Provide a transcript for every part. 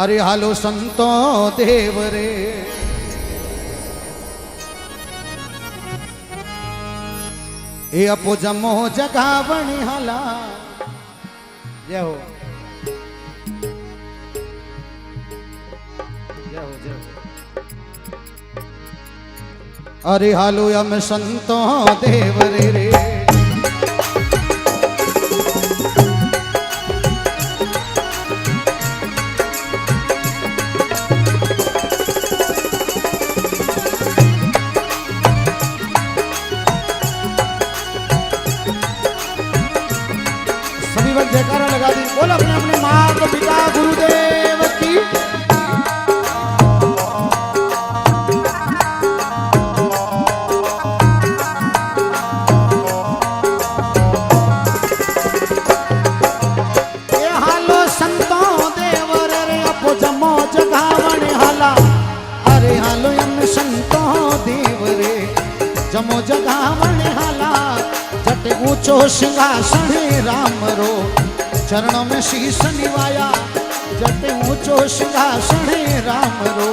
अरे हालो संतो देव रे ए अपो जमो जगावणी हाला जय हो जय हो जय हो। अरे हालो यम संतो देव रे जयकारा लगा दी। बोल अपने अपने माता पिता गुरुदेव की। ये हालो संतो देवर रे अपो जमो जगावणे हाला। अरे हालो यम संतो देव रे जमो जगावणे हाला। जट ऊंचो सिंहासन राम रो चरणों में शीश निवाया। जट ऊंचो सिंहासन राम रो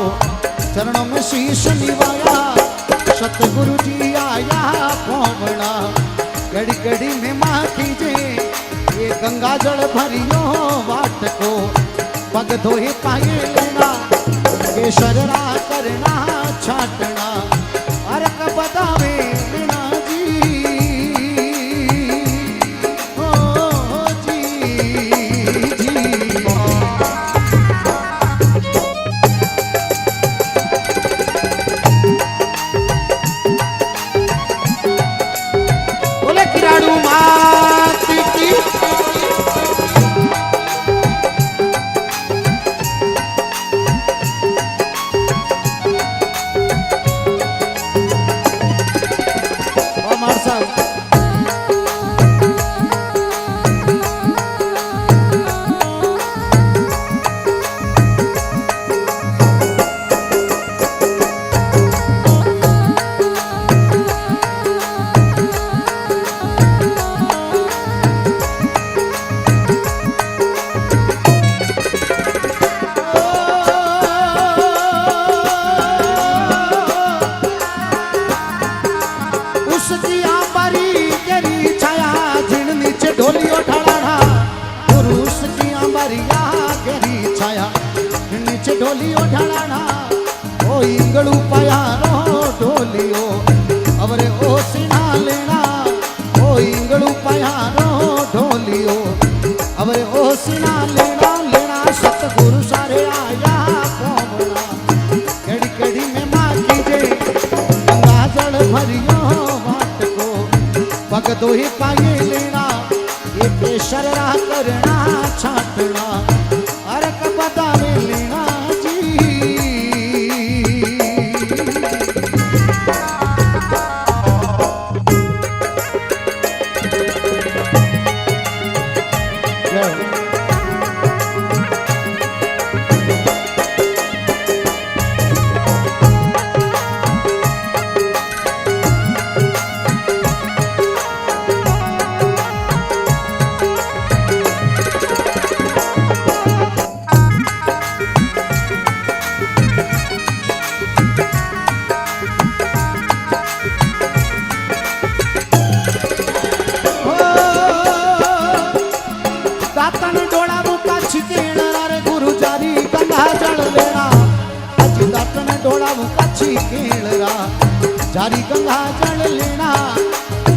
चरणों में शीश निवाया। सतगुरु जी आया पौवड़ा कड़ी कड़ी में माँ कीजे। ये गंगा जल भरियो वाट को पग धोए पाए लेना। केसरा करना छाटना अर्क बतावे लेना जी। ढोलियो ढलाना ओ इंगलू पयारो ढोलियो अवरे ओ सिना लेना। ओ इंगलू पयारो ढोलियो अवरे ओ सिना लेना लेना। सतगुरु सारे आया पौवड़ा कड़ी कड़ी में माँ कीजे। गंगा जल भरियो वाट को पग दोही पाए लेना। ये केसरा करना छाटना अर्क बतावे लेना। जारी गंगा जल लेना।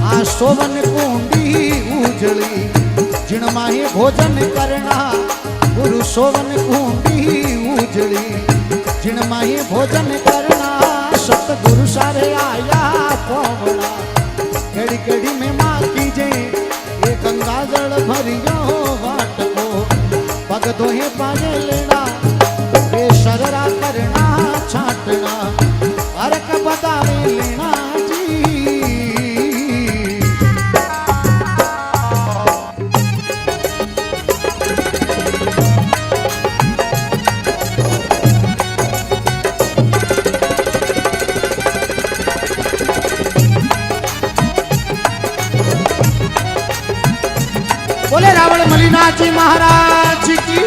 आ सोवन कुंडी उजली जिण माही भोजन करना। गुरु सोवन कुंडी उजली जिण माही भोजन करना। सतगुरु सारे आया पौवड़ा कड़ी कड़ी में माँ कीजे। ये गंगा जल भरियो वाट को पग दोहे पाए लेना। ये शररा करना छाटना अर्क बतावे लेना जी। बोले रावण मलिनाथ जी महाराज की।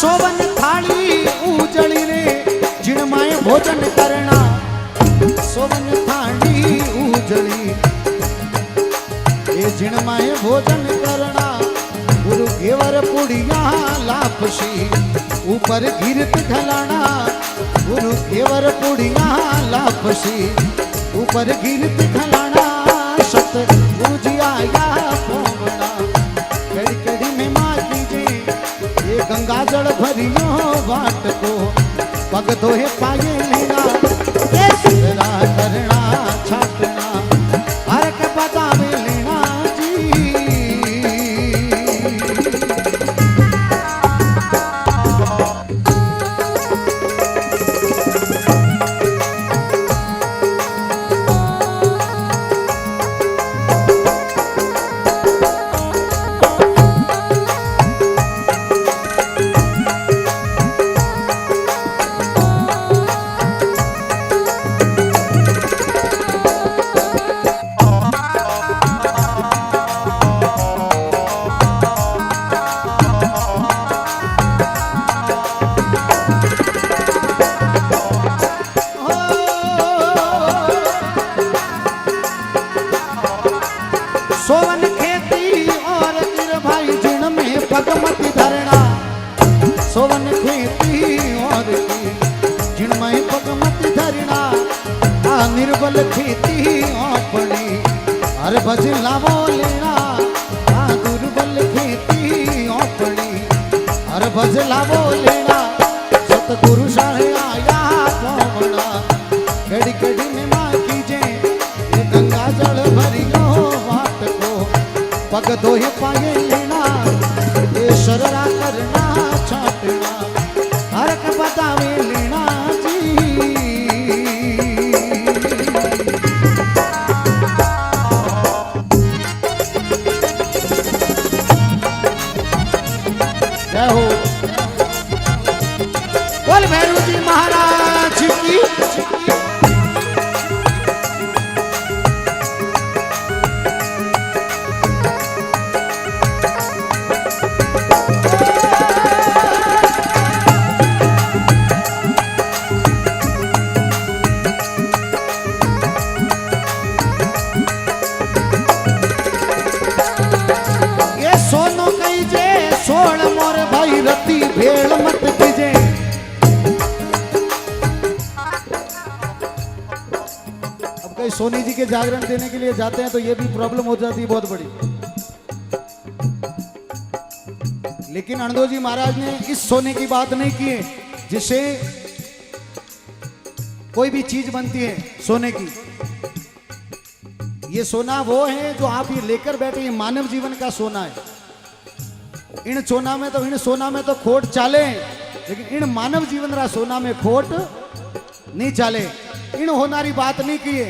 सोवन थाली उजड़ी रे जिणमाए भोजन करना सोवन थाली उजड़ी ये जिणमाए भोजन करना गुरु घेवर पुड़िया लापसी ऊपर गिरत घलाना गुरु घेवर पुड़िया लापसी ऊपर गिरत घलाना सत गुरु जी आया पोवड़ा कड़ी कड़ी में माँ कीजिए ये गंगा जल भरियो बाट को पग धोए पाए लेना ये सुधरा करना छाटना हर के बतावे लेना जी सोवन खेती और गिर भाई जिण में पगमती धरना सोवन खेती और जिण में पगमती धरना आ निर्बल खेती अपनी हर भज लावो लेना आ दुर्बल खेती अपनी हर भज लावो लेना सतगुरु साहे आया पोवड़ा कड़ी कड़ी में माँ कीजे ये गंगा जल भरियो पग धोए पाए लेना ये शररा करना छाटना हर के बतावे लेना जी जय हो बोल भैरू जी महाराज की रती भेड़ मत कीजे अब कहीं सोनी जी के जागरण देने के लिए जाते हैं तो ये भी प्रॉब्लम हो जाती है बहुत बड़ी। लेकिन अणदो जी महाराज ने इस सोने की बात नहीं की है जिससे कोई भी चीज बनती है सोने की। ये सोना वो है जो आप ये लेकर बैठे, ये मानव जीवन का सोना है। इन सोना में तो खोट चाले, लेकिन इन मानव जीवन रा सोना में खोट नहीं चाले। इन होनारी बात नहीं की है।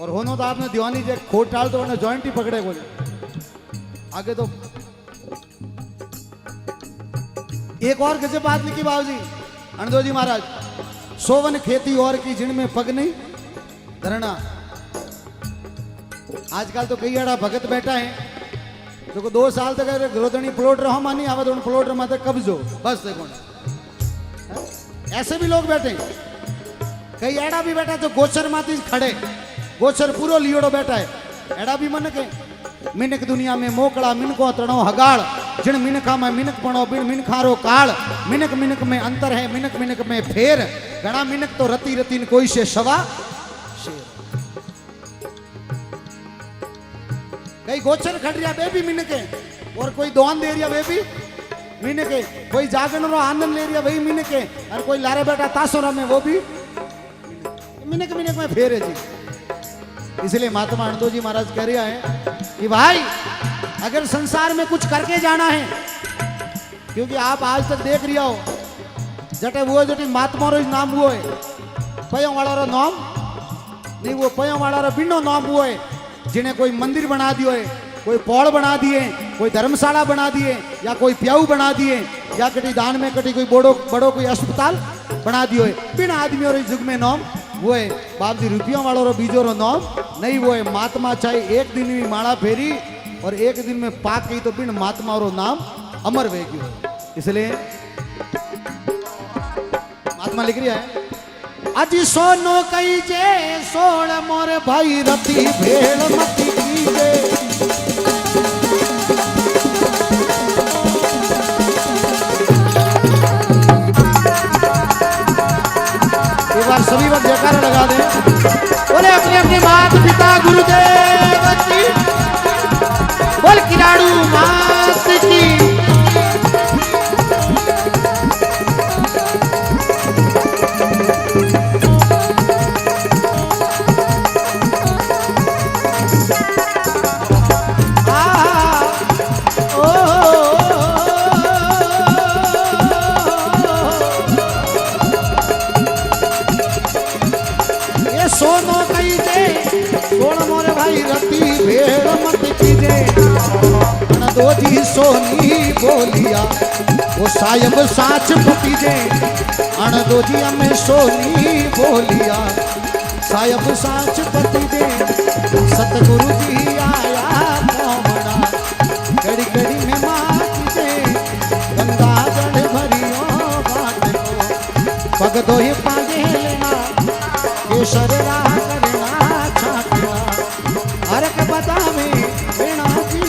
और होनो तो आपने दीवानी जे खोट डाल तो उन्हें जॉइंट ही पकड़े बोले आगे। तो एक और गजब बात लिखी बाबूजी अणदो जी महाराज, सोवन खेती और की जिन में पग नहीं धरना। आजकल तो कई आड़ा भगत बैठा है तो 2 साल तक रोदनी प्लॉट रहो मानी आवे तो प्लॉट रमा तक कब्जो बस देखो। ऐसे भी लोग बैठे, कई एड़ा भी बैठा तो गोचर माती खड़े, गोचर पूरो लियोड़ो बैठा है। एड़ा भी मन के मिनक दुनिया में मोकड़ा मिनको तणो हगाड़, जिन मिनखा में मिनक बणो बिन मिनखारो काल। मिनक मिनक में अंतर है, मिनक मिनक में फेर। घना मिनक तो रती रतीन कोई से सवा शेर। कई गोचर खड़ रिया वे भी मिनके, और कोई दोन दे रिया वे भी मिनके, कोई जागरण रो आनंद ले रिया वही मिनके, और कोई लारे बैठा तासोरा में वो भी मिनक मिनक में फेर है जी। इसलिए महात्मा अणदो जी महाराज कह रहा है कि भाई अगर संसार में कुछ करके जाना है, क्योंकि आप आज तक देख रिया हो जटे वो जटे महात्मा रो नाम हुआ है, पयों वाला रो नाम नहीं, वो पयों वाला रो बिनो नाम हुआ है। जिन्हें कोई मंदिर बना दियो है, कोई पौड़ बना दिए, कोई धर्मशाला बना दिए, या कोई प्याऊ बना दिए, या कटी दान में कटी कोई बड़ो कोई अस्पताल बना दियो है। बिन आदमी और युग में नाम वो है बाप जी रुपयों वालों रो बीजो रो नाम नहीं। वो है महात्मा चाहे एक दिन में माड़ा फेरी और एक दिन में पाक गई तो बिन महात्मा रो नाम अमर वेगी हो। इसलिए महात्मा लिख रहा है अजी सोनो कई जे सोड़ मोर भाई रति भेड़ मती कीजे एक बार सभी वक्त जयकारा लगा दें बोले अपने अपने माता पिता गुरुदेव की बोल किराड़ू मात की सोनो कई दे सोन मोरे भाई रति भेड़ मत कीजे दो जी सोनी बोलिया वो साहिब साच पतीजे अण दो जी हमें सोनी बोलिया साहिब साच पतीजे सतगुरु जी आया मोमना कड़ी कड़ी में मात जे गंगा जल भरियो बाट को पग दो ही पागे लेना केसर राह करना छाटना हर के बतावे बिना जी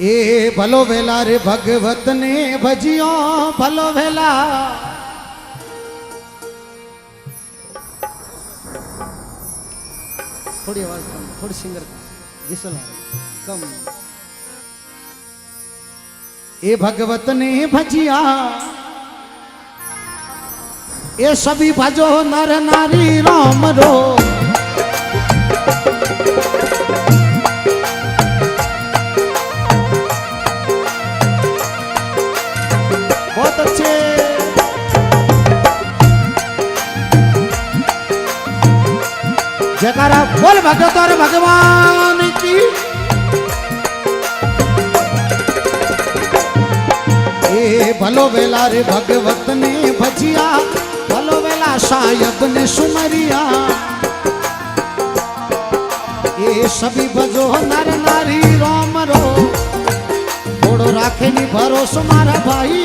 ए भलो वेला रे भगवत ने भजियो भलो वेला थोड़ी आवाज कम थोड़ी सिंगर विसल कम ए भगवत ने भजिया ए सभी भजो नर नारी राम रो बहुत अच्छे जयकारा बोल भगत और भगवान की ए भलो वेला रे भगवत ने भजिया भलो वेला शायद ने सुमरिया ए सभी भजो नर नारी राम रो थोड़ो राखे नी भरोसो मारा भाई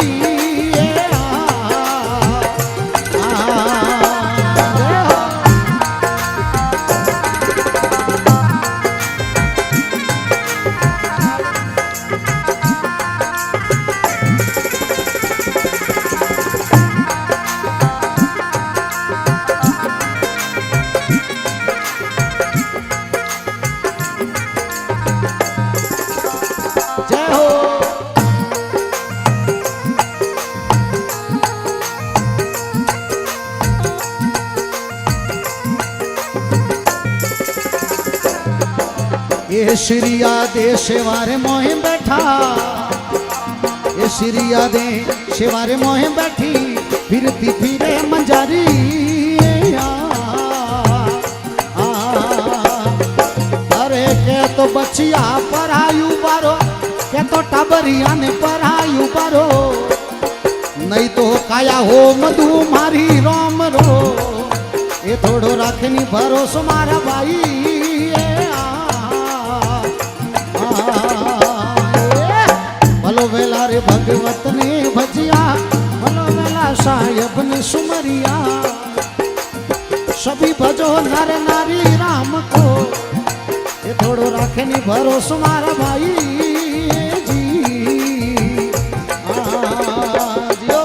ये श्रिया दे शिवारे मोहे बैठा ये श्रिया दे शिवारे मोहे बैठी फिरती फिरे मंजारी अरे के तो बचिया परायु बारो के तो टाबरिया ने परायु बारो नहीं तो काया हो मधु मारी राम रो ये थोड़ो राखनी भरोसो मारा भाई भलो वेला रे भगवत ने भजिया भलो वेला साहिब ने सुमरिया सभी भजो नर नारी राम को ये थोड़ो राखे नी भरोसो मारा भाई जी जियो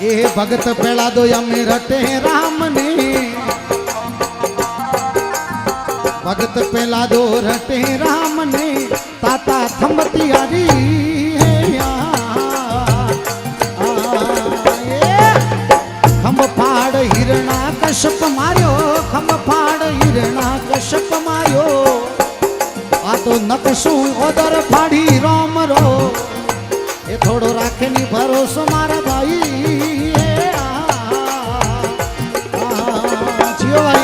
ए भगत पेला दो यमी रटे राम ने भगत पेला दो रटे राम ने ताता थमती हरी खम फाड़ हिरणा कश्यप मार्यो खम फाड़ हिरणा कश्यप मार्यो आ तो नकशू ओदर फाड़ी रोम रो ये थोड़ो राखे नी भरोसो मारा भाई जियो भाई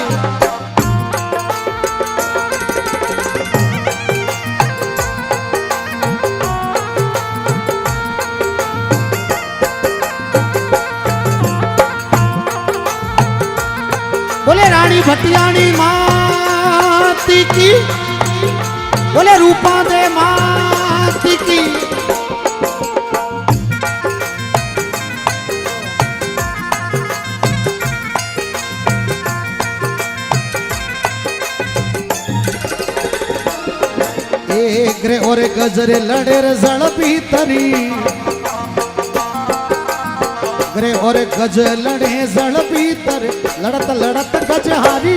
बोले रानी भटियाणी माती की बोले रूपा दे माती की ग्रे और गजरे लड़े जल भीतरी ग्रे और गज लड़े जल भीतर लड़त लड़त गजहारी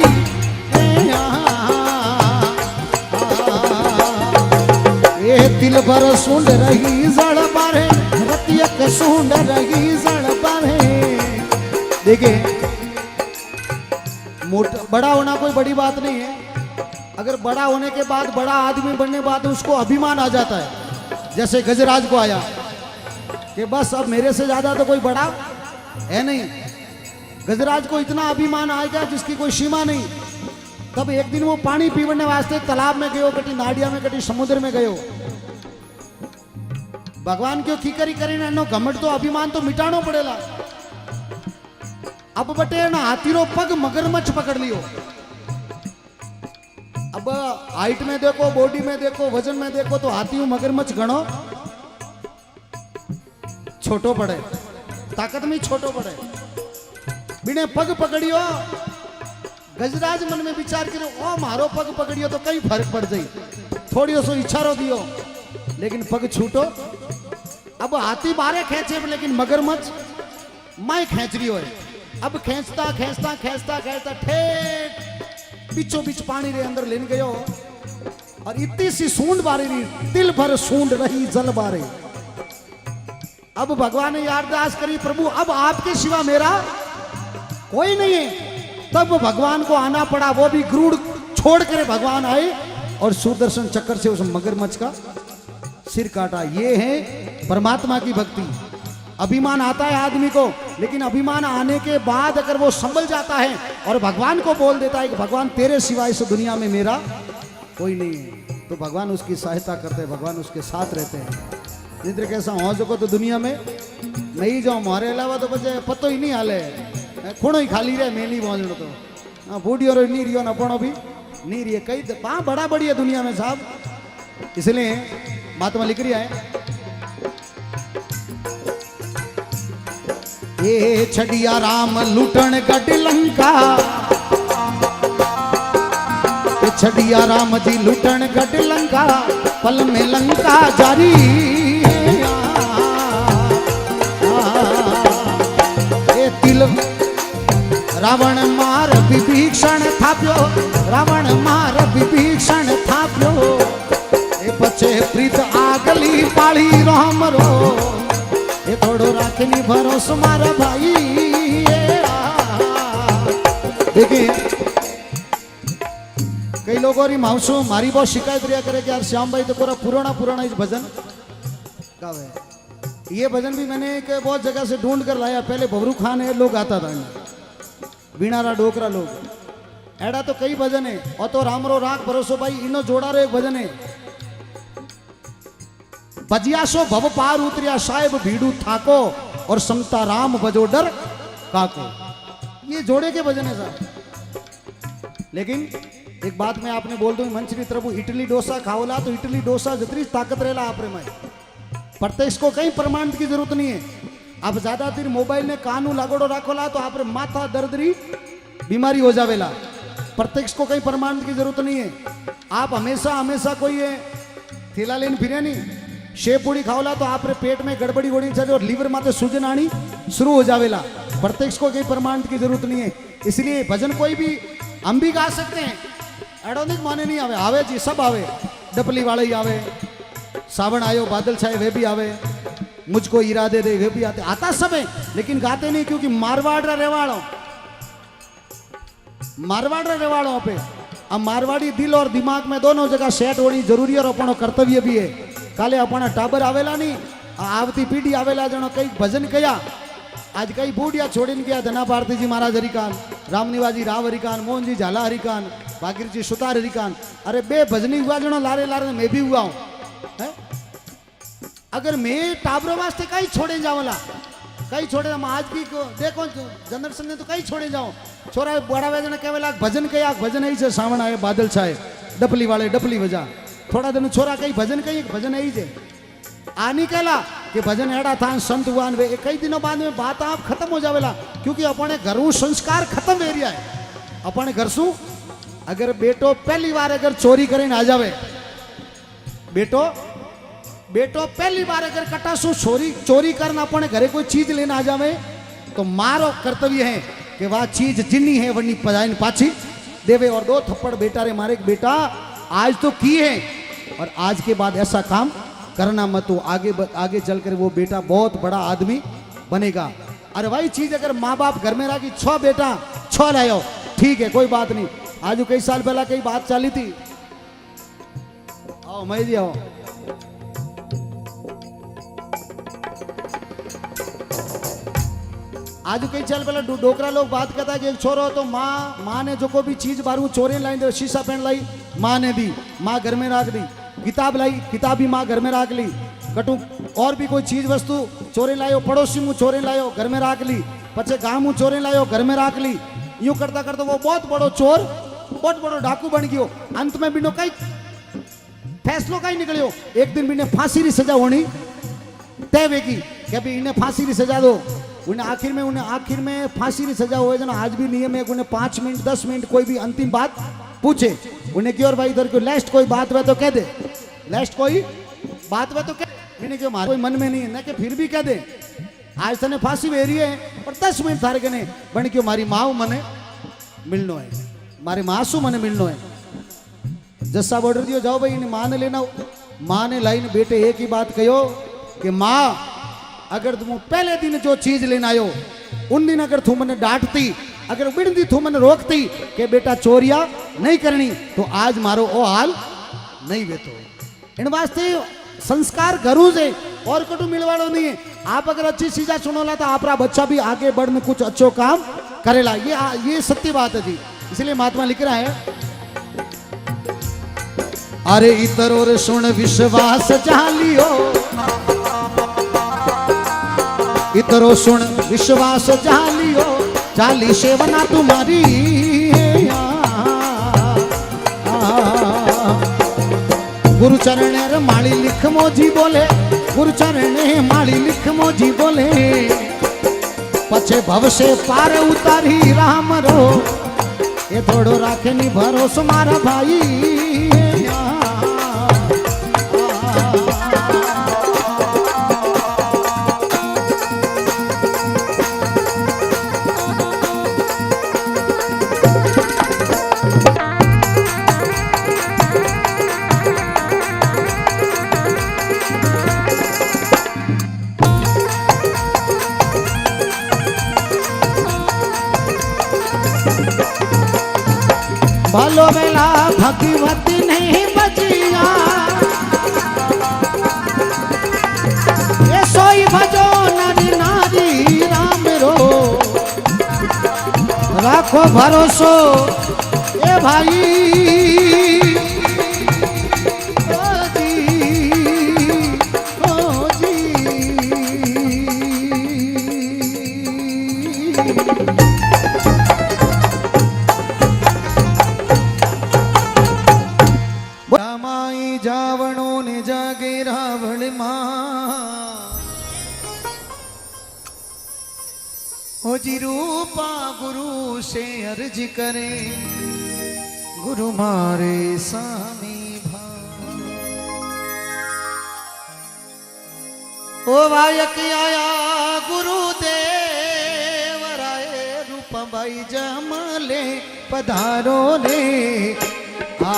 ये दिल भर सूंड रही जड़ बारे रतियक सूंड रही जड़ बारे देखिए बड़ा होना कोई बड़ी बात नहीं है अगर बड़ा होने के बाद बड़ा आदमी बनने के बाद उसको अभिमान आ जाता है जैसे गजराज को आया कि बस अब मेरे से ज्यादा तो कोई बड़ा है नहीं गजराज को इतना अभिमान आ गया जिसकी कोई सीमा नहीं तब एक दिन वो पानी पीवने वास्ते तालाब में गयो कटी नाडिया में कटी समुद्र में गयो भगवान क्यों खीकरी करी नो घमंड तो अभिमान तो मिटानो पड़ेगा अब बटे ना हाथीरो पग मगरमच्छ पकड़ लियो अब हाइट में देखो बॉडी में देखो वजन में देखो तो हाथी मगरमच्छ गणो छोटो पड़े ताकत में छोटो पड़े बिने पग पकड़ियो गजराज मन में विचार करो ओ मारो पग पकड़ियो तो कई फर्क पड़ जाई थोड़ी सो इच्छारो दियो लेकिन पग छूटो अब हाथी बारे खेचे लेकिन मगरमच्छ मैं खेच रही हो अब खेचता खेचता खेचता खेचता ठेठ बीचों बीच पानी रे अंदर लेने गयो और इतनी सी सूंड बारी रही तिल भर सूंड रही जल बारे अब भगवान ने अरदास करी प्रभु अब आपके सिवा मेरा कोई नहीं है तब भगवान को आना पड़ा वो भी क्रूर छोड़ कर भगवान आए और सुदर्शन चक्र से उस मगरमच्छ का सिर काटा ये है परमात्मा की भक्ति अभिमान आता है आदमी को लेकिन अभिमान आने के बाद अगर वो संभल जाता है और भगवान को बोल देता है कि भगवान तेरे सिवाय इस दुनिया में मेरा कोई नहीं है तो भगवान उसकी सहायता करते हैं भगवान उसके साथ रहते हैं मित्र कैसा हो सको तो दुनिया में नहीं जाओ हमारे अलावा तो बचे पतो ही नहीं हाले खूणो ही खाली रहे मैं नहीं पहुंचना तो हाँ बूढ़ी और नहीं रियो ना पड़ो भी नहीं रही कई वहां बड़ा बड़ी है दुनिया में साहब इसलिए महात्मा लिख रही है ये छड़िया राम लूटन गढ़ लंका ये छड़िया राम जी लूटन गढ़ लंका पल में लंका जारी ये तिल रावण मार विभीषण थाप्यो रावण मार विभीषण थाप्यो ये पछे प्रीत आगली पाली राम रो ये थोड़ो राखनी भरोसा मारा भाई देखिए कई लोगों री माउसो मारी बहुत शिकायत रिया करे कि यार श्याम भाई तो पूरा पुराना इस भजन गावे ये भजन भी मैंने एक बहुत जगह से ढूंढ कर लाया पहले बबरू खान है लोग आता था बीणारा डोकरा लोग एड़ा तो कई भजन है और तो रामरो राग भरोसो भाई इनो जोड़ा रो एक भजन है बजियासो भव पार उतरिया साहेब भीड़ू थाको और समता राम बजो डर काको ये जोड़े के भजन है साहब लेकिन एक बात मैं आपने बोल दूं मंच की तरफ इडली डोसा खाओला तो इडली डोसा जितनी ताकत रहेला आपरे में प्रत्यक्ष को कहीं प्रमाण की जरूरत नहीं है आप ज्यादा देर मोबाइल में कानू लागोड़ो राखोला तो आप माथा दर्दरी बीमारी हो जावेला प्रत्यक्ष को कहीं प्रमाण की जरूरत नहीं है आप हमेशा कोई थैला लेने फिरे नहीं शेपूड़ी खावला तो आपरे पेट में गड़बड़ी होनी चाहिए और लीवर माते सूजन आनी शुरू हो जावेला। प्रत्यक्ष को कोई प्रमाण की जरूरत नहीं है। इसलिए भजन कोई भी हम भी गा सकते हैं, एडोनिक माने नहीं आवे, आवे जी सब आवे। डपली वाले ही आवे, सावन आयो बादल छाए वे भी आवे, मुझको इरादे दे वे भी आते, आता सब है, लेकिन गाते नहीं क्योंकि मारवाड़ रेवाड़ो पे अब मारवाड़ी दिल और दिमाग में दोनों जगह सेट होनी जरूरी है और अपनो कर्तव्य भी है। काले अपना टाबर आवेला नहीं, आवती पीढ़ी आवेला जनो कई भजन कया, आज कई बूढ़िया छोड़ीने गया धना भारती जी महाराज हरिकान, रामनिवाजी राव हरिकान, मोहन जी झाला हरिकान, भागीर जी सुतार हरिकान। अरे बे भजनी हुआ जनो लारे लारे मैं भी हुआ हूं। अगर मैं टाबरों वास्ते कहीं छोड़े जावला, कहीं छोड़े आज की देखो जनरेशन ने तो कहीं छोड़े जाओ। छोरा बड़ा वे जना केवल भजन कया, भजन ही से सावन आए बादल छाए, डपली वाले डपली बजा, थोड़ा दिन छोरा कहीं भजन कहीं भजन ही से आनी कहला कि भजन एड़ा था संत हुआ वे कई दिनों बाद में बात आप खत्म हो जावेला, क्योंकि अपने घरों संस्कार खत्म हो रहा है। अपने घर सु अगर बेटो पहली बार अगर चोरी करें आ जावे, बेटो पहली बार अगर कटासू चोरी करना अपने घरे कोई चीज लेना आ जावे तो मारो कर्तव्य है कि वह चीज जिन्नी है वरनी पजाइन पाछी देवे और दो थप्पड़ बेटा रे मारे। बेटा आज तो की है और आज के बाद ऐसा काम करना मत, तो आगे चलकर वो बेटा बहुत बड़ा आदमी बनेगा। अरे वही चीज अगर माँ बाप घर में रखी 6 बेटा 6 लाओ, ठीक है कोई बात नहीं। आज कई साल पहला कई बात चली थी, आओ मैं जी आओ, आज कई साल पहले डोकरा लोग बात करता है कि एक छोरो तो माँ ने जो को भी चीज बारू चोरे लाई दे, शीशा पेन लाई माँ ने दी, माँ घर में रख दी, किताब लाई किताब भी माँ घर में रख ली, कटू और भी कोई चीज वस्तु चोरे लायो, पड़ोसी मुँह चोरे लायो घर में रख ली, पचे गाँव मुँह चोरे लायो घर में रख ली। यूं करता करता वो बहुत बड़ो चोर बहुत बड़ो डाकू बन गयो। अंत में बिनो कई फैसलो कहीं निकलियो, एक दिन बिने फांसी की सजा होनी तय वेगी कि अभी इन्हें फांसी की सजा दो। उन्हें आखिर में फांसी की सजा हुए जना आज भी नियम है, उन्हें 5 मिनट 10 मिनट कोई भी अंतिम बात पूछे, उन्हें क्यों भाई इधर क्यों लास्ट कोई बात हुआ तो कह दे, लास्ट कोई बात हुआ तो कह, मैंने क्यों मारे कोई मन में नहीं है ना कि फिर भी कह दे आज तने फांसी वेरी है और 10 मिनट थारे कने बन क्यों मारी माँ मने मिलनो है, मारी माँ सु मने मिलनो है। जस्सा बॉर्डर दियो जाओ भाई इन्हें माँ ने लेना, माँ ने लाइन बेटे एक ही बात कहो कि माँ अगर तुम पहले दिन जो चीज लेना आयो उन दिन अगर तू मने डांटती, अगर बिन दी तू मने रोकती कि बेटा चोरिया नहीं करनी तो आज मारो ओ हाल नहीं बेतो। इन वास्ते संस्कार घरू से और कटू मिलवाड़ो नहीं है। आप अगर अच्छी चीजा सुनोला तो आपरा बच्चा भी आगे बढ़ने कुछ अच्छो काम करेला, ये सत्य बात है जी। इसलिए महात्मा लिख रहा है, अरे इतरोर सुन विश्वास जालियो, इतरो सुन विश्वास जालियो, चाली सेवना तुम्हारी गुरु चरण माली लिख मोजी बोले, गुरु चरण माली लिख मोजी बोले, पछे भव से पार उतारी राम रो, ये थोड़ो राखे नी भरोसो मारा भाई। भलो बेला भगवती नहीं बजिया, ये सोई भजो नरी नारी राम रो, राखो भरोसो ए भाई। जावणों ने जागे रावण मां, हो जी रूपा गुरु से अर्ज करे, गुरु मारे सामी भा। ओ वायक आया गुरुदेव राय रूपबाई जमले पधारो रे आ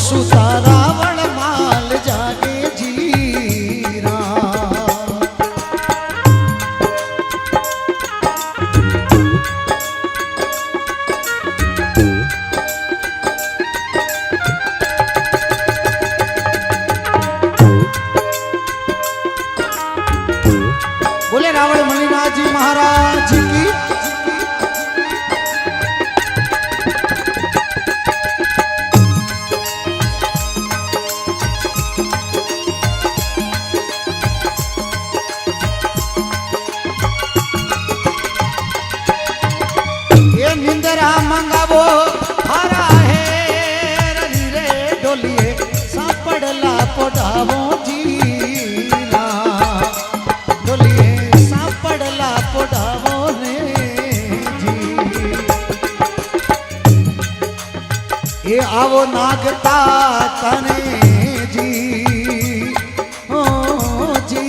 सुता रावण माल जागे जीरा बोले रावण मणिनाथ जी महाराज की मंगावो हरा है रनी रे डोलिए सापड़ला पोडावो जीना डोलिए सापड़ला पोडावो रे जी ये आवो नागता तने जी ओ जी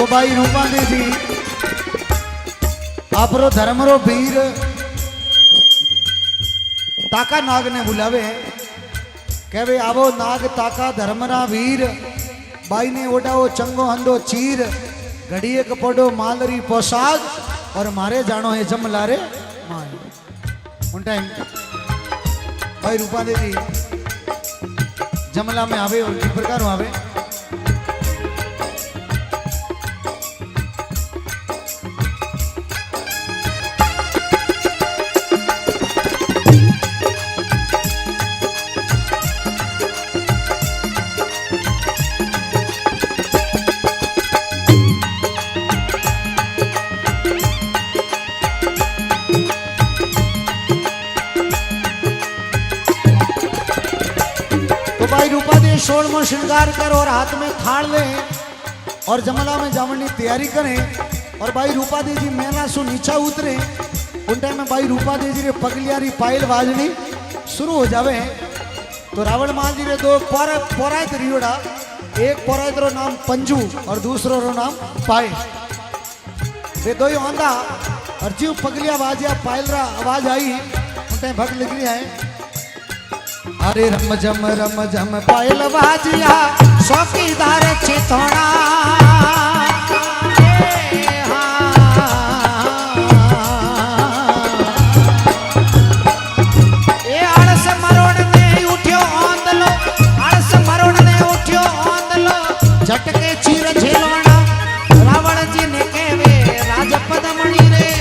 भाई रूपांदे जी आपरो धर्मरो वीर ताका नाग ने बुलावे कहवे आवो नाग ताका धर्मरा वीर बाई ने ओडाओ चंगो हंदो चीर घड़िए कपोडो मालरी पोशाक और मारे जानो है जमलारे मार उन टाइम भाई रूपांदे जी जमला में आवे और किस प्रकार आवे भाई रूपा दे 16वां श्रृंगार कर और हाथ में थाल ले और जमला में जावन की तैयारी करें और भाई रूपा दे जी मेला सु नीचा उतरे उन टाइम में भाई रूपा दे जी रे पगलियारी पायल बाजनी शुरू हो जावे तो रावण माल जी रे दो पौरायत रियोड़ा एक पौरायत रो नाम पंजू और दूसरो रो नाम पाए वे दो ही आंदा और जीव पगलिया बाजिया पायल रा आवाज आई उन टाइम भग लिख रही है अरे रम जम पायल बाजिया शौकीदार चितौड़ा ए आलस मरोड़ ने उठ्यो आंदलो आलस मरोड़ ने उठ्यो आंदलो झटके चीर झेलवाना रावण जी ने कहवे राजपद मणि रे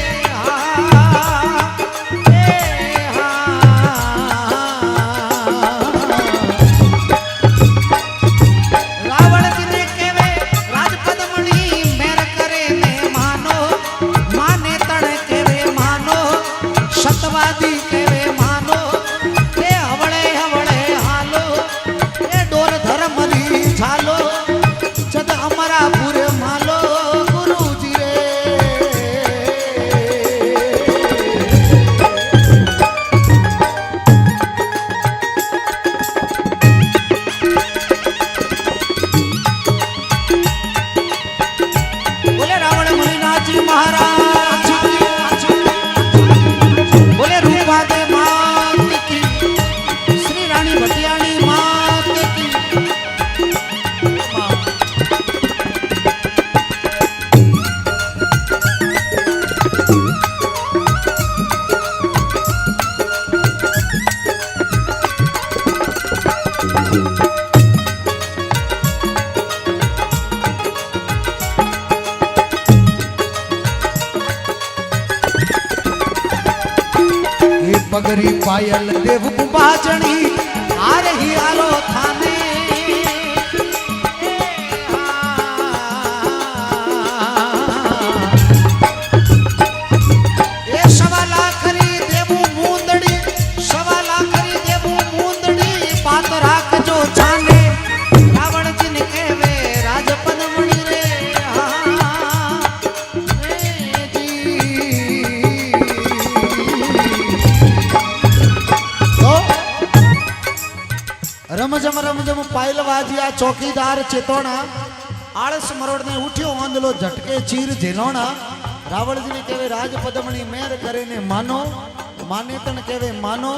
पगरी पायल देव बाजणी आ रही आलो थाने रमजम रमजम पायल वाजिया चौकीदार चेतोना आलस मरोड़ ने उठ्यो आंदलो झटके चीर झेलोना रावण जी ने कहे राज पदमणी मेर करे ने मानो माने तन कहे मानो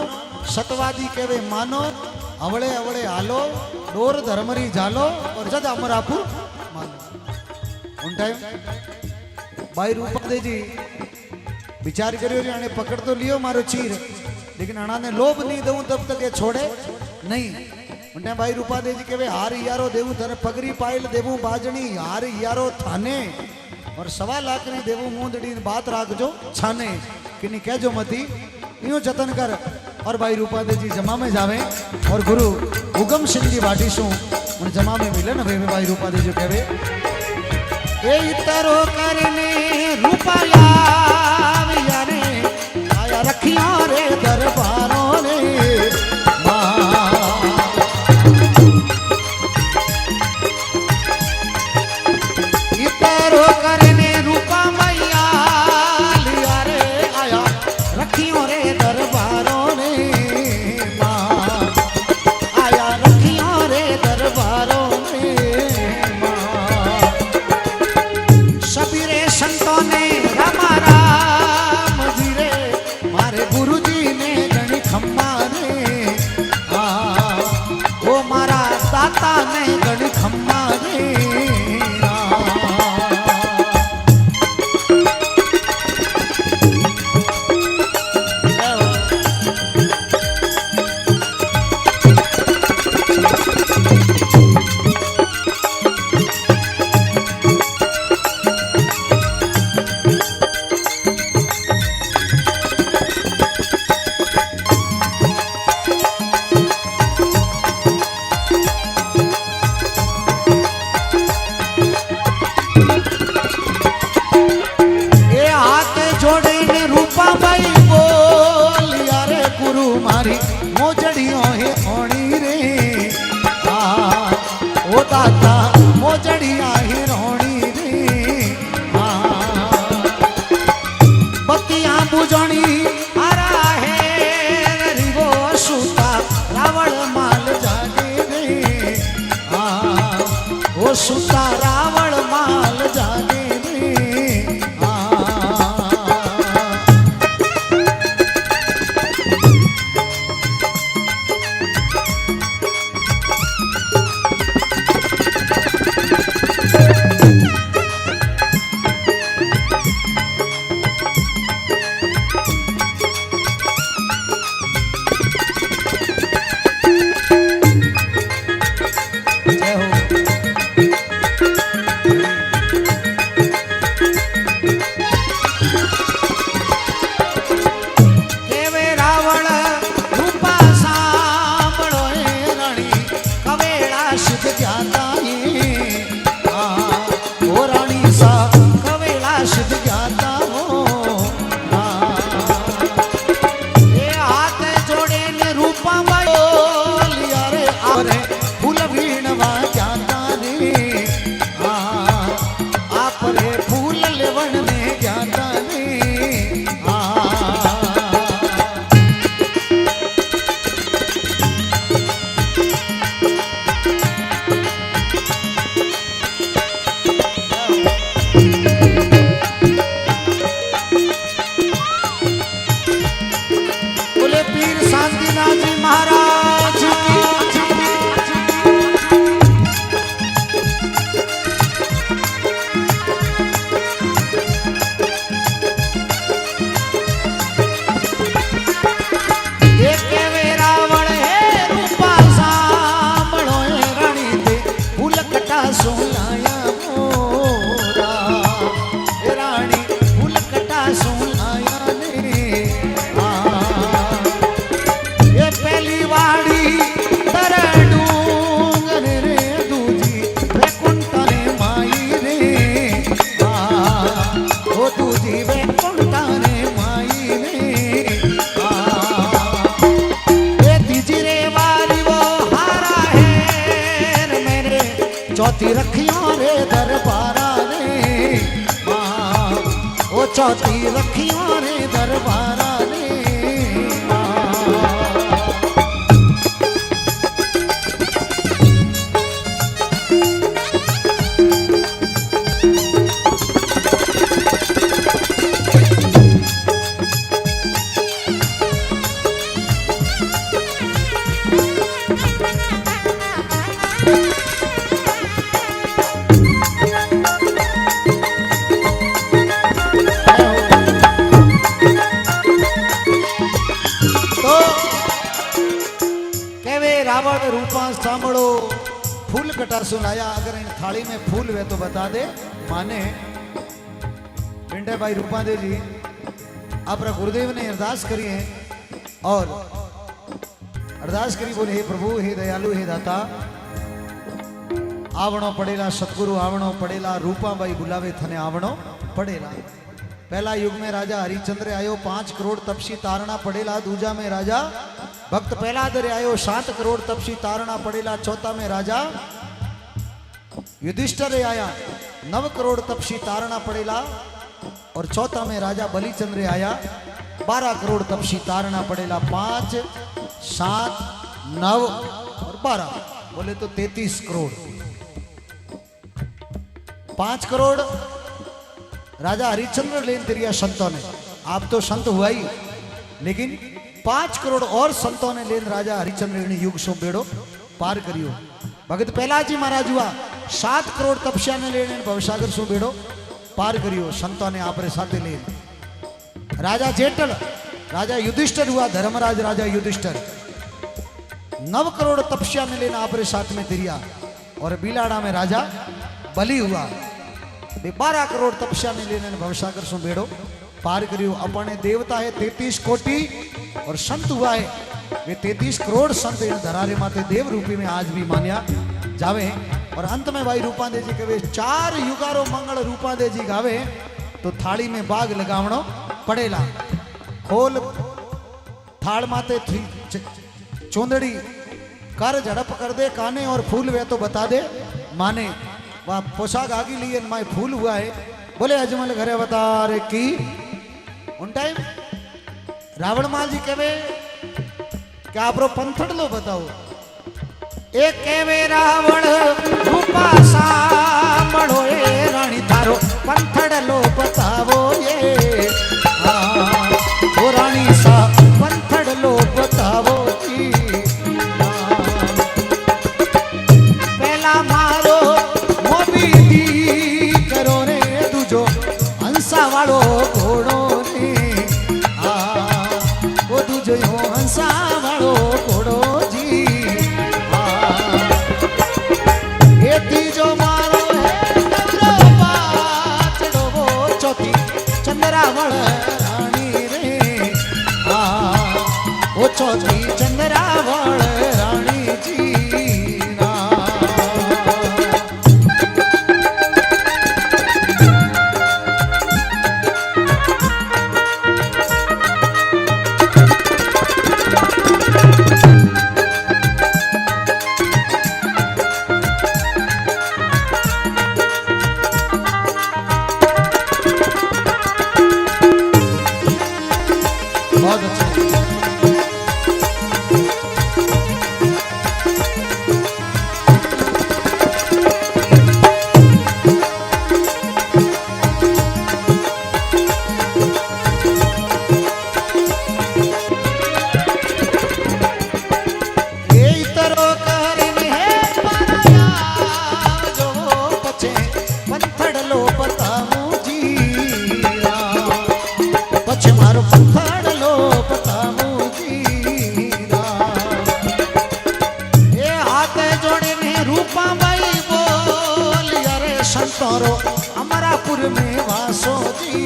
सतवादी कहे मानो अवड़े अवड़े हालो डोर धर्मरी जालो और जद अमरापुर मानो उन टाइम भाई रूपा जी विचार करियो रे आने पकड़ तो लियो मारो चीर लेकिन अणा ने लोभ नहीं दूं तब तक ये छोड़े नहीं उन्हें भाई रूपा दे जी के हार यारो देवू धर पगरी पायल देवू बाजणी हार यारो थाने और 1.25 लाख ने देवू मूंदड़ी बात राख जो छाने किन्हीं कह जो मती यूं जतन कर और भाई रूपा दे जी जमा में जावे और गुरु उगम सिंह जी बाटी सु उन जमा में मिले न वे भाई रूपा दे जो कहवे ए इतरो करने रूपाया यारे आया रखिया रे दरबारों ने सुता रावण माल जागे रानी फूल कटा सुनाया ने चौथी रखियो रे दरबारा रे माँ ओ चौथी रखियो रे दरबारा रे रावण रूपा सांभो फूल कटार सुनाया। अगर इन थाली में फूल वे तो बता दे माने। पिंडे भाई रूपादे जी आप गुरुदेव ने अरदास करी है और अरदास करी बोले हे प्रभु हे दयालु हे दाता आवणो पड़ेला सतगुरु आवणो पड़ेला रूपा भाई बुलावे थने आवणो पड़ेला। पहला युग में राजा हरिचंद्र आयो 5 करोड़ तपसी तारणा पड़ेला। दूजा में राजा भक्त पहलादरे आयो 7 करोड़ तपसी तारणा पड़ेला। चौथा में राजा युधिष्ठिर आया 9 करोड़ तपसी तारणा पड़ेला। और चौथा में राजा बलिचंद्र आया 12 करोड़ तपसी तारणा पड़ेला। 5 7 9 और 12 बोले तो 33 करोड़। 5 करोड़ राजा हरिश्चंद्र लेन तेरिया संतों ने। आप तो संत हुआ ही लेकिन 5 करोड़ और संतों ने लेन राजा हरिश्चंद्र ने युग सो बेड़ो पार करियो। भगत पहला जी महाराज हुआ 7 करोड़ तपस्या ने लेने भवसागर सो बेड़ो पार करियो। संतों ने आपरे साथे लेन राजा जेठल राजा युधिष्ठिर हुआ धर्मराज राजा युधिष्ठिर 9 करोड़ तपस्या ने लेना आपरे साथ में तिरिया। और बिलाड़ा में राजा बलि हुआ 12 करोड़ तपस्या ने लेने भवसागर सो बेड़ो पार करियो। अपने देवता है 33 कोटि और संत हुआ है वे 33 करोड़ संत इन धरारे माते देव रूपी में आज भी मान्या जावे। और अंत में भाई रूपादे जी कहे 4 युगारो मंगल रूपादे जी गावे तो थाली में बाग लगावणो पड़ेला। खोल थाल माते चोंदड़ी कर झड़प कर दे काने और फूल वे तो बता दे माने। वह पोशाक आगे लिए माए फूल हुआ है बोले अजमल घरे बता रे की। उन टाइम रावण माल जी कहे क्या आप पंथड़ लो बताओ। एक केवे रावण रूपा सांभळो ए रानी थारो पंथड़ लो बतावो ये। ओ रानी सा पंथड़ लो बतावो जी। पहला मारो मोबी दी करो रे दूजो हंसा वालो घोड़ो रे। ओ दूजो हंसा वालो घोड़ो जी। ये तीजो मारो है चंद्रो पाचड़ो वो चौथी चंद्रावल रानी रे। ओ चौथी चंद्रावल रानी जी। बहुत अच्छा संतोरो अमरापुर में वासो जी।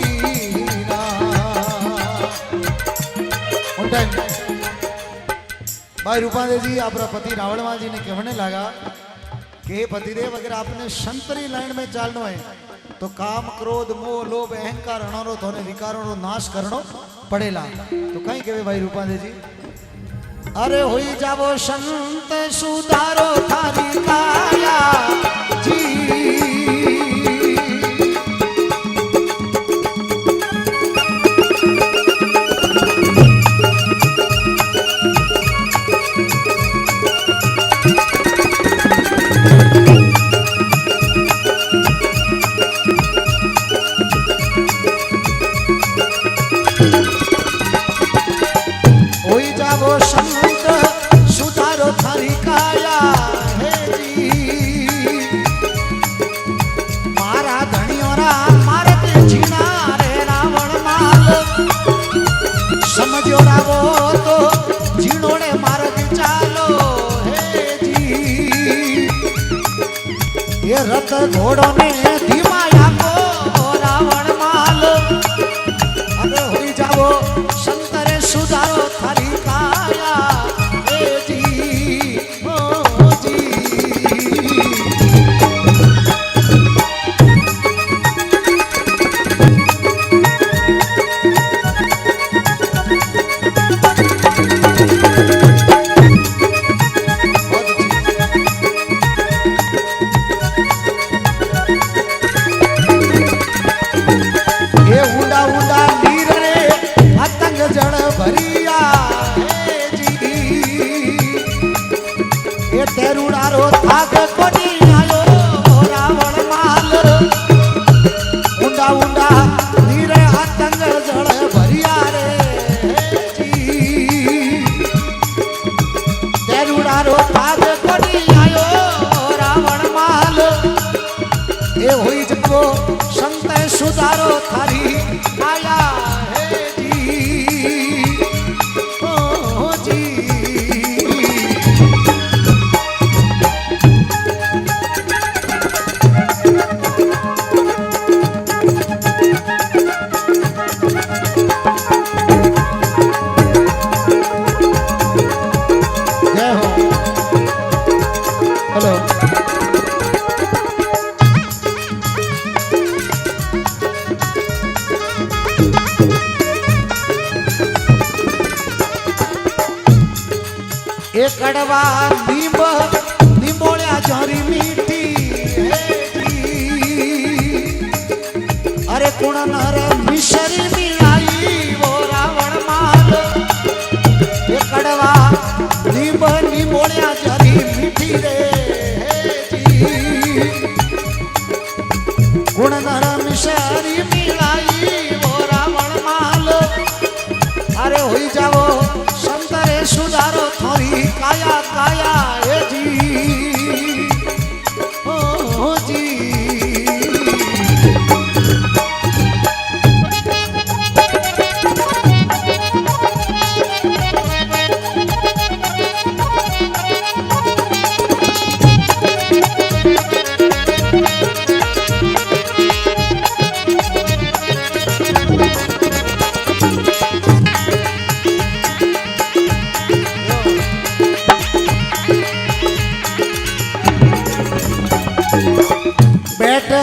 भाई रूपादे जी आपरा पति रावणवा जी ने कहने लगा कि पतिदेव अगर आपने संतरी लाइन में चलना है तो काम क्रोध मोह लोभ अहंकार अणोरो थोने विकारों रो नाश करनो पड़ेला। तो कहीं कहे भाई रूपादे जी अरे होई जावो संत सुधारो थारी काया रथ घोड़ों ने धीमाया को रावण माल अरे हुई जाओ शंकर सुधारो थारी काया ए जी ओ जी तेरुड़ारो थाक कोनी आयो रावण माल उंडा उंडा नीरे आतंग जड़ भरिया रे जी तेरुड़ारो थाक कोनी आयो रावण माल ए होई जगो संत सुधारो थारी आया हे जी ओ जी एक कड़वा नींब निमोड़िया जोरी मीठी अरे कुण नर मिशरी मिलाई वो रावण माल एक कड़वा नींब निमोड़िया जोरी मीठी रे कुण नर मिशरी मिलाई वो रावण माल अरे होई जाओ संतरे सुधारो थोड़ी काया काया ए जी ओ जी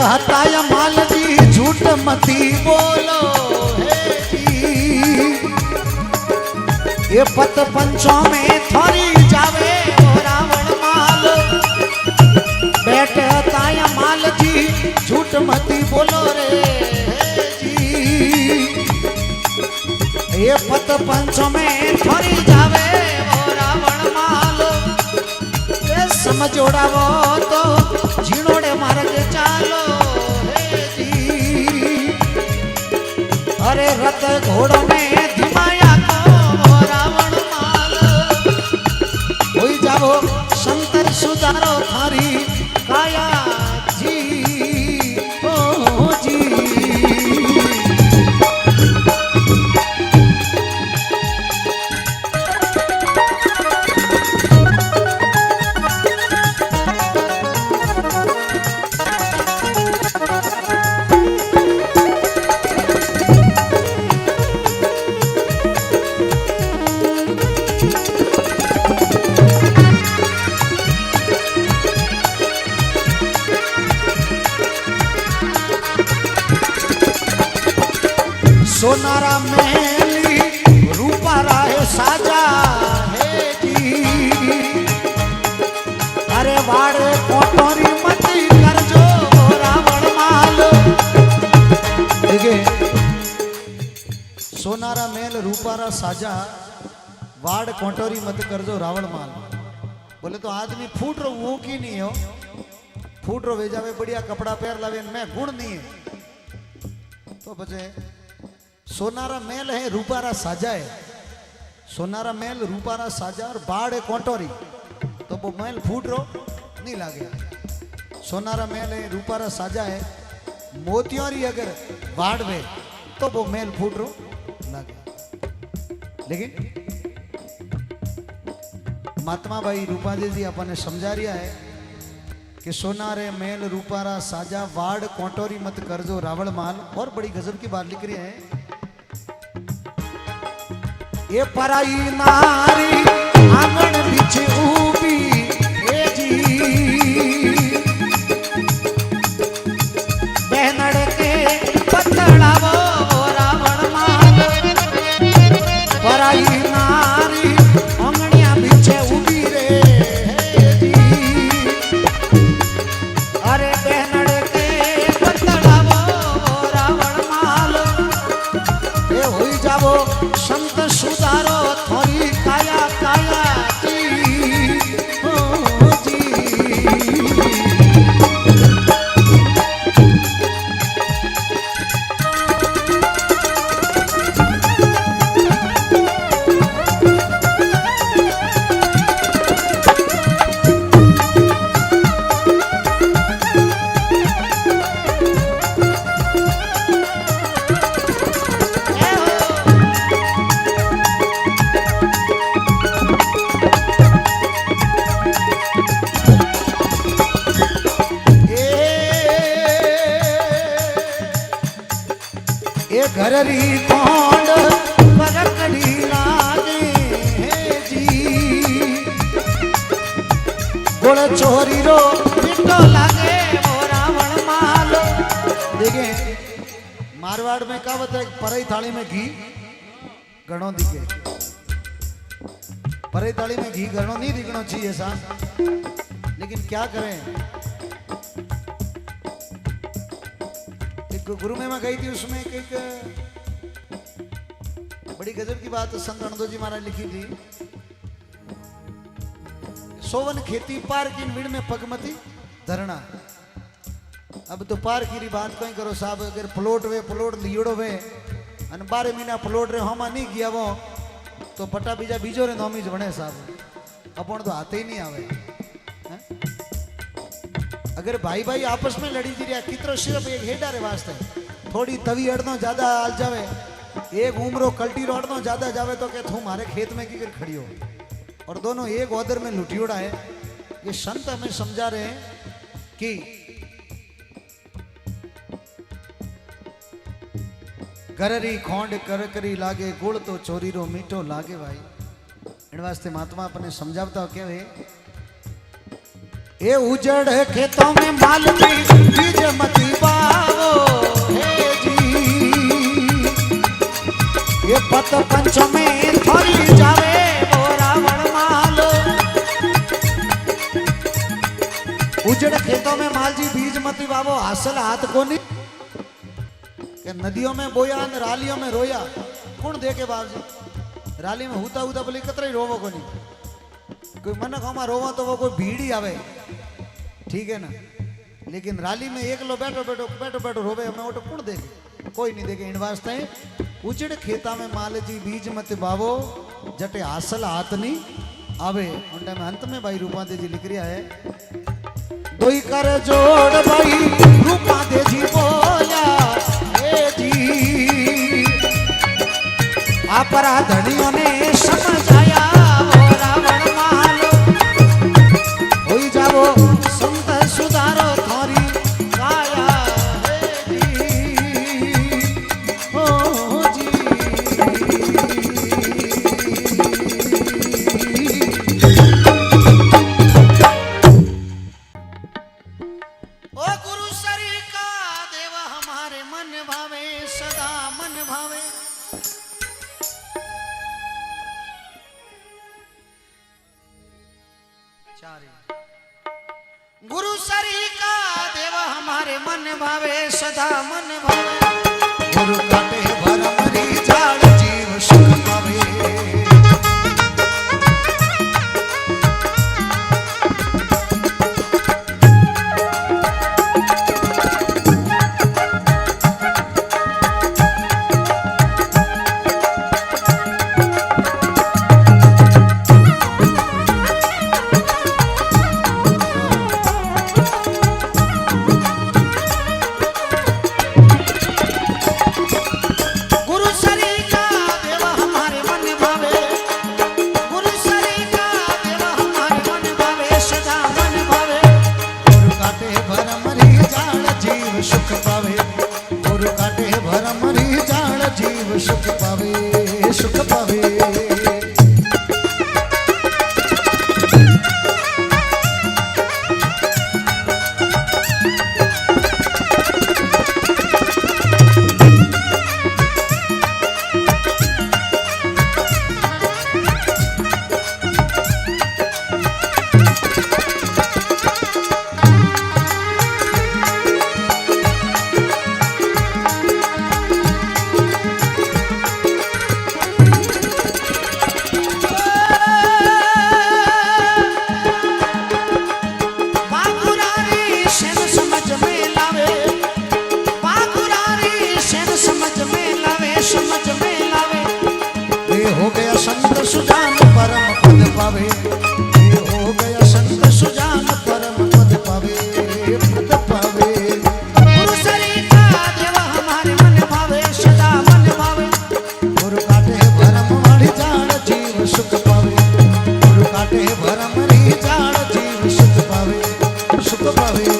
हताय माल जी झूठ मती बोलो हे जी ये पत पंचों में थोड़ी जावे रावण माल बैठ हताय माल जी झूठ मती बोलो रे जी ये पत पंचों में थोड़ी जावे रावण माल ये समझोड़ावो तो झीणोड़े मार्ग चालो अरे रथ घोड़ों में धीमाया को रावण माल होई जाओ शंकर सुधारो थारी काया जी ओ जी सोनारा मेली रूपा राहे साजा है जी अरे वाड़े कोटोरी मती करजो रावण माल देखिए सोनारा मेल रूपारा साजा वाड़ कोटोरी मत करजो रावण माल बोले तो आदमी फूट रो वो की नहीं हो फूट रो वेजावे बढ़िया कपड़ा पहर लावे मैं गुण नहीं है तो बचे सोनारा मेल है रूपारा साजा है सोनारा मेल रूपारा साजा और बाढ़ है कोटोरी तो वो मेल फूट रो नहीं लागे सोनारा मेल है रूपारा साजा है मोतियोरी अगर बाढ़ में तो वो मेल फूट रो लागे लेकिन महात्मा भाई रूपाजी जी अपन समझा रिया है कि सोना रे मेल रूपारा साजा वाड़ कोटोरी मत करजो रावण माल। और बड़ी गजब की बात लिख रही है, ये पराई नारी आंगन पीछे ऊबी ए जी, बहनड़ के पतड़ावो रावण माल। पराई नारी आंगनिया पीछे ऊबी रे जी, अरे बहनड़ के पतड़ावो रावण माल। ये होई जावो संत सुधारो थोड़ी काया काया जी, ओ जी। ये घररी कोंड परकड़ी लागे जी, गुड़ चोरी रो पिटो लागे वो रावण माल। देखिए मारवाड़ में कहावत है, परई थाली में घी घणो दिखे, परई थाली में घी घणो नहीं दिखना चाहिए सा, लेकिन क्या करें। गुरु में मैं गई थी, उसमें एक बड़ी गजब की बात संत रणदो जी महाराज लिखी थी, सोवन खेती पार की विड़ में पगमती धरना। अब तो पार की बात कहीं करो साहब, अगर प्लॉट लियोड़ो वे अन 12 महीना प्लॉट रे होमा नहीं किया वो तो पट्टा बीजा बीजो रे नोमी ज बने साहब, अपन तो आते ही नहीं आवे। अगर भाई भाई आपस में लड़ी जी रहा कितरो सिर्फ एक हेडा रे वास्ते, थोड़ी तवी अड़नो ज्यादा आल जावे, एक उम्रो कल्टी रोड़नो ज्यादा जावे तो के तू मारे खेत में की कर खड़ी हो, और दोनों एक ओदर में लुटियोड़ा है। ये संत हमें समझा रहे हैं कि गररी खोंड कर करी लागे, गुड़ तो चोरी रो मीठो लागे। भाई इन वास्ते महात्मा अपने समझावता क्या है, ये उजड़ खेतों में माल बीज मती बावो हे जी, ये पत पंच में थोड़ी जावे वो रावण माल। उजड़ खेतों में माल जी बीज मती बावो, हासिल हाथ को नहीं कि नदियों में बोया न रालियों में रोया, कौन देखे बाप जी। राली में हुता हुता बोली कतरा ही रोवो को नहीं, कोई मन खामा रोवा तो वो कोई भीड़ ही आवे, ठीक है ना। लेकिन राली में एक लो बैठो बैठो बैठो बैठो रोवे, हमें वो तो कौन देखे, कोई नहीं देखे। इन वास्ते उजड़ खेता में माल जी बीज मत बावो, जटे हासिल हाथ नहीं आवे। उन टाइम अंत में भाई रूपादे जी लिख रहा है, दोई कर जोड़ भाई रूपादे जी बोला हे जी, आपरा धनियों ने समझाया वो रावण माल। होई जावो संत सुधारो थोरी काया हे जी, ओ जी। ओ गुरु सरी का देव हमारे मन भावे, सदा मन भावे। गुरु सरी का देव हमारे मन भावे, सदा मन भावे। गुरु काटे भरमरी झाड़ जीव सुख पावे। सुख पावे गुरु काटे भरम री जान जीव सुख पावे सुख पावे हो गया संत सुजान परम पद पावे हो गया संत सुजान परम पद पावे पद पावे गुरु सरिता देव हमारे मन भावे सदा मन भावे गुरु काटे भरम वाली जान जीव सुख पावे गुरु काटे भरम री जान जीव सुख पावे सुख पावे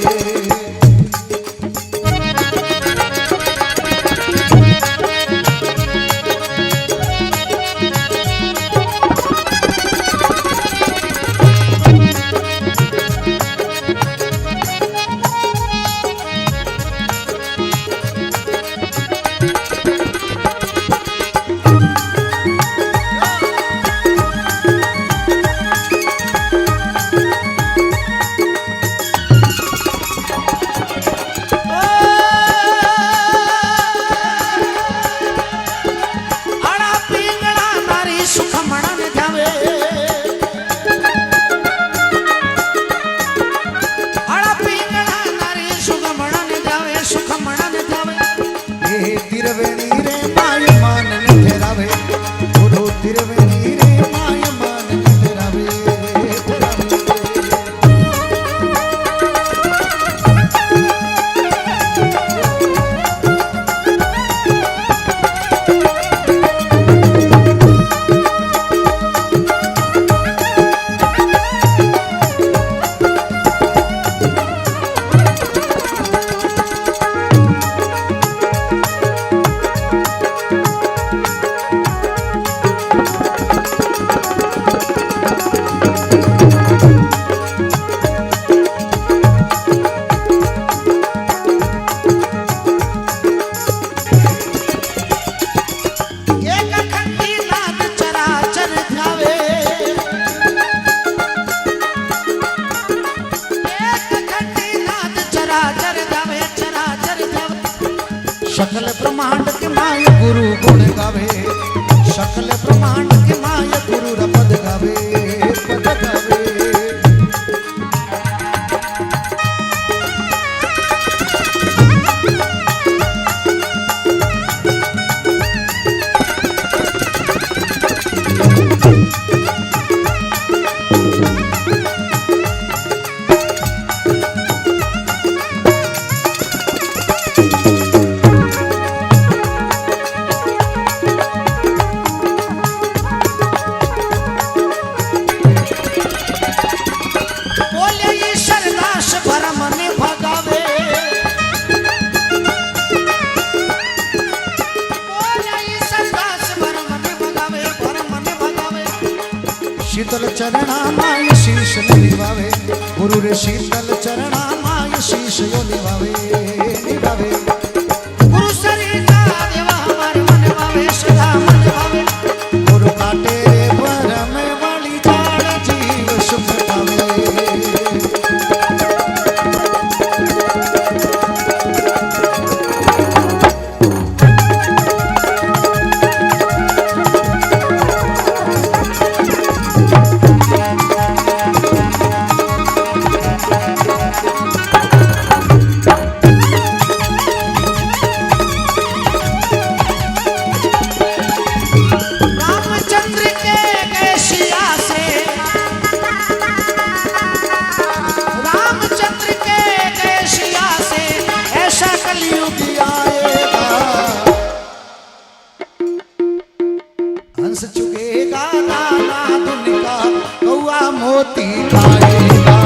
तिरवेणी रे माय मान ठहरावे गुरु तिरवेणी रे माय मान ठहरावे सकल ब्रह्मांड के माय गुरु गुण गावे सकल ब्रह्मांड के माय गुरु रा पद गावे पद गावे शीतल चरणा माय शीश निभावे गुरु रे शीतल चरणा माय शीश यो निभावे निभावे गुरु सरिता देव हमारे मन भावे सदा मन भावे गुरु काटे भरम वाली जान जीव सुख पावे हंस चुकेगा नाना दुन का कौआ मोती खाएगा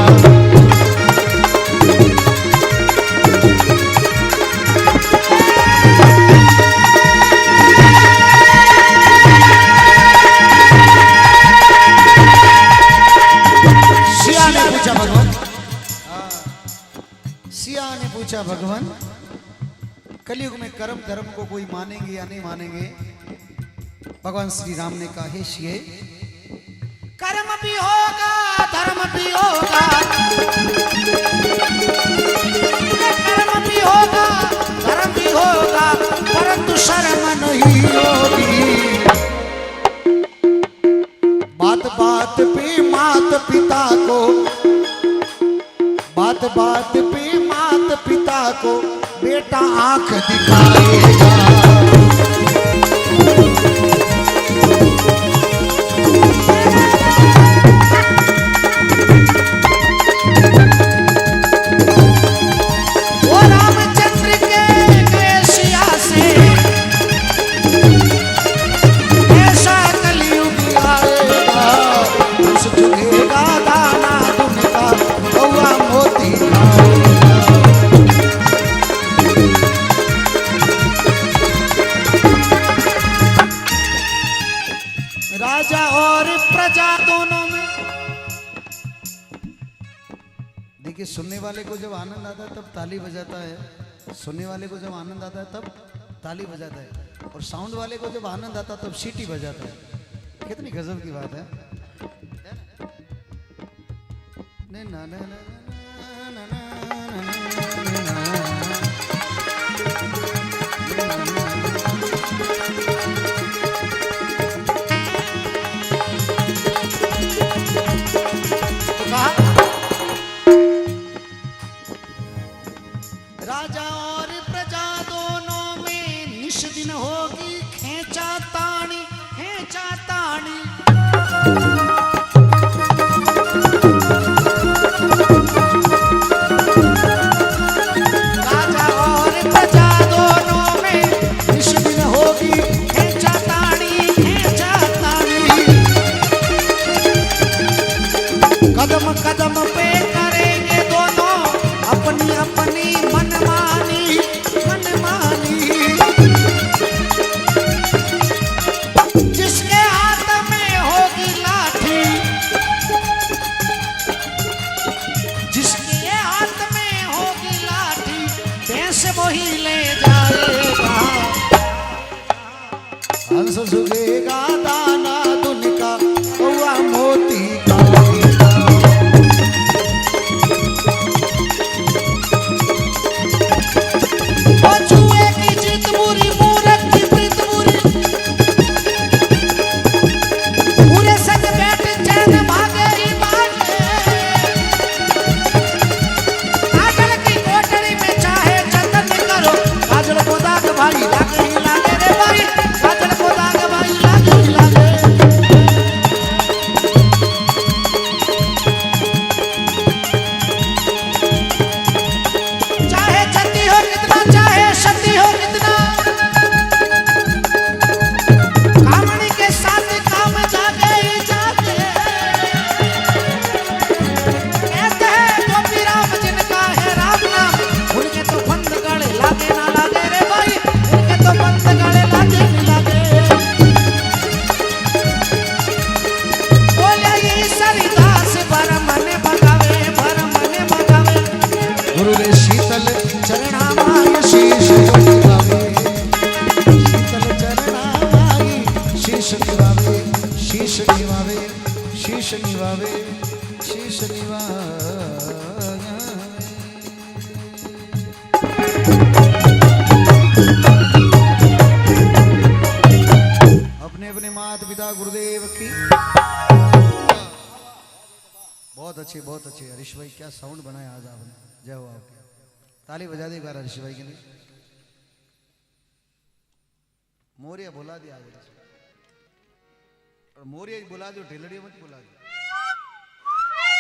पूछा भगवान कलयुग में कर्म धर्म को कोई मानेंगे या नहीं मानेंगे। भगवान श्री राम ने कहा हे शिये कर्म भी होगा धर्म भी होगा, कर्म भी होगा धर्म भी होगा, परंतु शर्म नहीं होगी। बात बात पे मात पिता को, बात बात पे मात पिता को बेटा आंख दिखाएगा। वो रामचंद्र के केशिया से ऐसा कलयुग आएगा, उस झुकेगा दाना दुनिया कौआ मोती खाएगा। राजा और प्रजा दोनों में देखिए, सुनने वाले को जब आनंद आता है तब ताली बजाता है, सुनने वाले को जब आनंद आता है तब ताली बजाता है, और साउंड वाले को जब आनंद आता है तब सीटी बजाता है। कितनी गजब की बात है। नहीं ना ना ना राजा और प्रजा दोनों में निश दिन होगी खेचा तानी, खेचा तानी। राजा और प्रजा दोनों में निश दिन होगी खेचा तानी, खेचा तानी। कदम कदम पे करेंगे दोनों अपनी अपनी मनमानी, मनमानी। जिसके हाथ में होगी लाठी, जिसके हाथ में होगी लाठी, भैंस वही ले जाएगा। हंस झुकेगा दाना दुनिया कौआ मोती खाएगा। चूहे की जीत बुरी, मूर्ख की प्रीत बुरी, पूरे संग बैठ चैन भागे ही भागे। काजल की कोठरी में चाहे जतन करो, काजल को दाग भाई लागे ही लागे रे भाई, काजल को दाग भाई लागे ही लागे। चाहे जति हो कितना, चाहे सती हो कितना, कामनी के साथ काम जागे ही जागे। कहते हैं गोपी राम जिनका है राम नाम, उनके तो बंद गले लागे ना लागे रे भाई, उनके तो बंद गले लागे नहीं लागे। बोले ईश्वरी दास भर मन भगावे, भर मन भगावे। गुरु रे शीतल चरणामाय शीश निवावे, शीतल चरणामाय शीश निवावे, शीश निवावे, शीश निवावे, शीश निवावे। अपने अपने माता पिता गुरुदेव की। बहुत अच्छे, बहुत अच्छे हरीश भाई, क्या साउंड बनाया आज आपने, जय हो आपके। ताली बजा दे एक बार हरीश भाई के लिए। मोरिया बुला दिया, और मोरिया बुला दो, ढेलड़िया मत बुला दो।